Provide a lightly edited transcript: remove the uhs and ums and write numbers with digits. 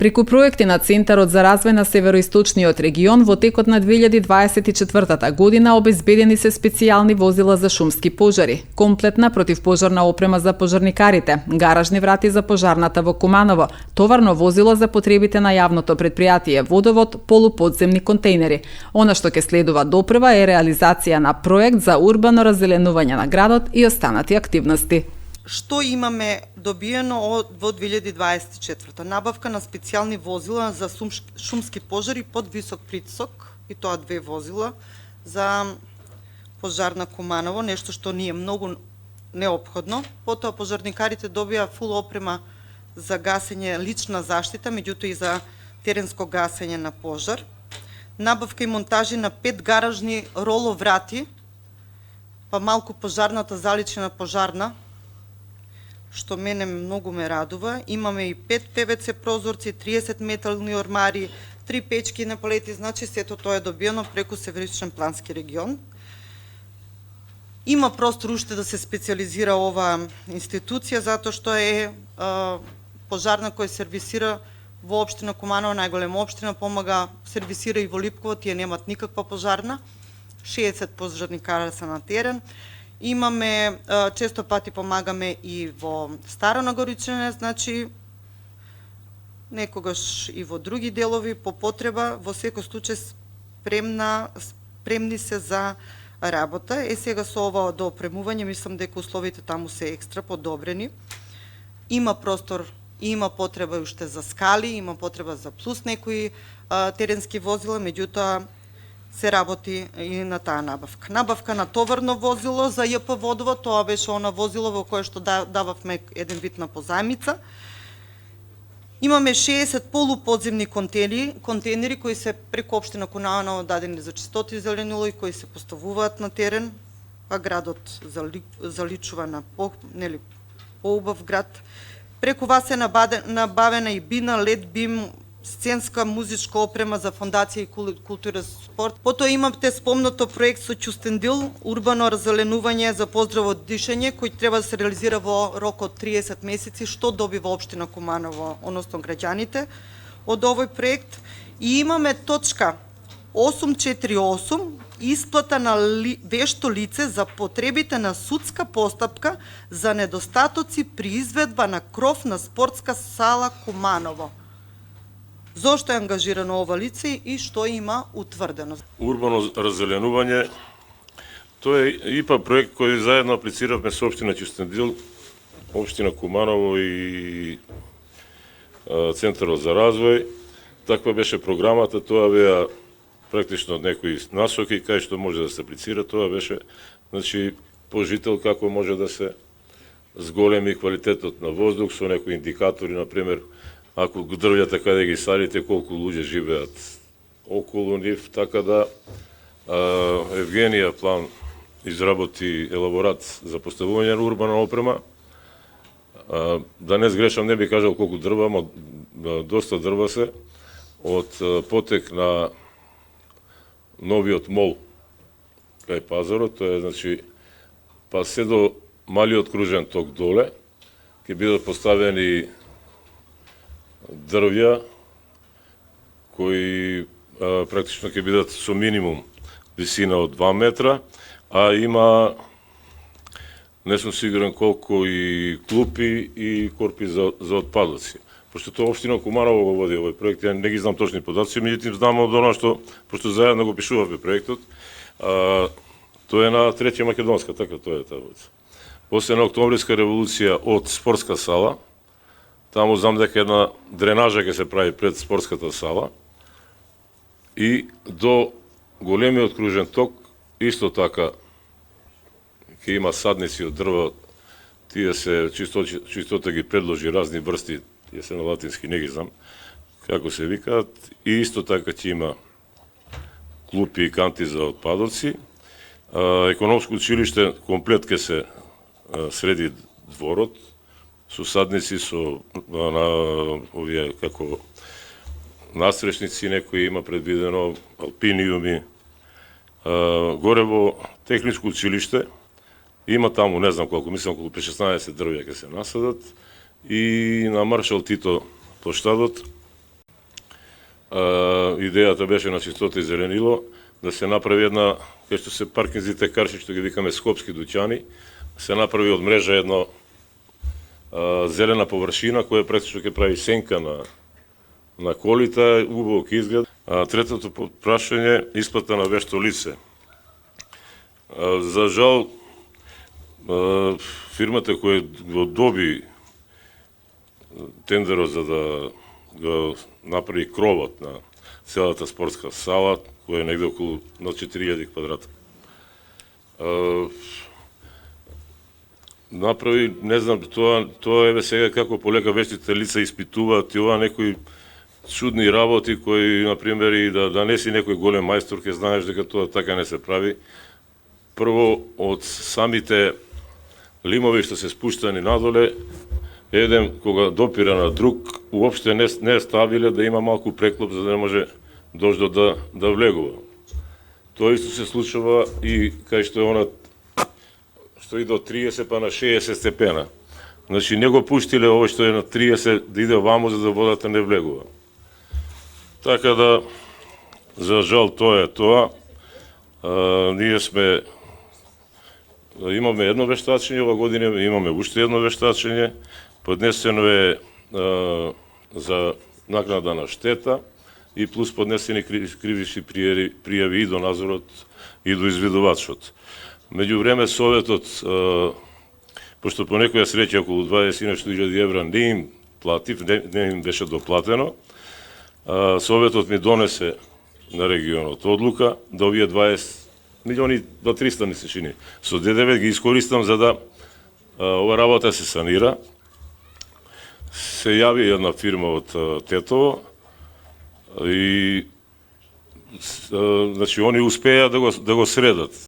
Преку проекти на Центарот за развој на Североисточниот регион во текот на 2024 година обезбедени се специјални возила за шумски пожари, комплетна противпожарна опрема за пожарникарите, гаражни врати за пожарната во Куманово, товарно возило за потребите на јавното претпријатие Водовод, полуподземни контейнери. Она што ќе следува допрева е реализација на проект за урбано раззеленување на градот и останати активности. Што имаме добиено во 2024? Набавка на специјални возила за шумски пожари под висок притисок, и тоа 2 возила за пожар на Куманово, нешто што ни е многу неопходно. Потоа пожарникарите добија фул опрема за гасење лична заштита, меѓутоа и за теренско гасење на пожар. Набавка и монтажи на 5 гаражни роло врати, па малку пожарната заличена пожарна, што мене многу ме радува. Имаме и 5 ПВЦ прозорци, 30 метални ормари, 3 печки на палети, значи сето тоа е добиено преку Североисточен плански регион. Има простор уште да се специализира ова институција, затоа што е пожарна која сервисира во општина Куманово, најголема општина, помага, сервисира и во Липково, тие немат никаква пожарна, 60 пожарникара се на терен. Имаме, често пати помагаме и во Старо Нагоричане, значи некогаш и во други делови по потреба, во секој случај спремни се за работа. Сега со ова доопремување, мислам дека условите таму се екстра подобрени. Има простор, има потреба уште за скали, има потреба за плюс некои теренски возила, меѓутоа се работи и на таа набавка. Набавка на товарно возило за ЈП Водовод, тоа беше она возило во кое што дававме еден вид на позајмица. Имаме 60 полуподземни контейнери кои се преку општина Куманово дадени за чистоти и зеленило и кои се поставуваат на терен, па градот заличува на поубав град. Преку вас е набавена и бина, лед бим, сценска музичка опрема за фондација и култура и спорт. Потоа имате спомнато проект со Ќустендил, урбано раззеленување за поздраво дишење, кој треба да се реализира во рок од 30 месеци, што добива општина Куманово, односно граѓаните од овој проект. И имаме точка 848, исплата на вешто лице за потребите на судска постапка за недостатоци при изведба на кров на спортска сала Куманово. Зошто е ангажирано ова лице и што има утврдено? Урбано раззеленување, тоа е ИПА проект кој заедно аплициравме со општина Ќустендил, општина Куманово и Центарот за развој. Таква беше програмата, тоа беа практично некои насоки кај што може да се аплицира, тоа беше значи пожител како може да се зголеми квалитетот на воздух со некои индикатори, на пример ако дрвјата каде ги садите, колку луѓе живеат околу нив, така да Евгенија План изработи елаборат за поставување на урбана опрема. Да не сгрешам, не би кажал колку дрва, но доста дрва се од потек на новиот мол кај пазарот, тоа е значи па се до малиот кружен ток доле, ќе бидат поставени дрвја кои практично ќе бидат со минимум висина од 2 метра, а има, не сум сигурен колку и клупи и корпи за отпадоци. Пошто тоа општина Куманово го води овој проект, ја не ги знам точни податоци, меѓутоа знам од она што, пошто заедно го пишувавме проектот, тоа е на Треќа Македонска, така тоа е таа улица. После на Октомвриска револуција од спортска сала, таму знам дека една дренажа ќе се прави пред спортската сала и до големиот кружен ток исто така ќе има садници од дрва, тие се чистота ги предложи разни врсти, тие се на латински, не ги знам како се викаат, и исто така ќе има клупи и канти за отпадоци. Економско училиште комплет ќе се среди дворот, со садници, со овие како насрешници, некои има предвидено, алпиниуми. Горе во техничко училиште има таму, не знам колку, мислам колку 16 дрвја ќе се насадат, и на Маршал Тито площадот идејата беше на Чистота и зеленило да се направи една, кај што се паркинзите карши, што ги викаме скопски дуќани, се направи од мрежа едно зелена површина која практично ќе прави сенка на колите, убаво ќе изгледа. Третото прашање, исплата на вешто лице. За жал, фирмата која го доби тендерот за да го направи кровот на целата спортска сала, која е негде околу на 4000 квадрата. Направи, не знам, тоа еве сега како полека вештите лица испитуваат и ова некои чудни работи кои, например, и да не си некој голем мајстор, ќе знаеш дека тоа така не се прави. Прво, од самите лимови што се спуштани надоле, еден кога допира на друг, уопште не ставиле да има малку преклоп за да не може дождот да влегува. Тоа исто се случува и кај што е она што иде од 30 па на 60 степена. Значи не го пуштиле ово што е на 30 да иде ваму за да водата не влегува. Така да, за жал тоа е тоа. Ние имаме едно вештачење, ова година имаме уште едно вештачење, поднесено е за накнада на штета и плюс поднесени кривични пријави и до надзорот и до извидувачот. Меѓу време Советот, пошто по некоја среќа околу 20.000 евра не им платив, не им беше доплатено, Советот ми донесе на регионот одлука да овие 20 милиони до 300 ми се чини. Со ДДВ ги искористам за да ова работа се санира. Се јави една фирма од Тетово и значи они успеа да го средат.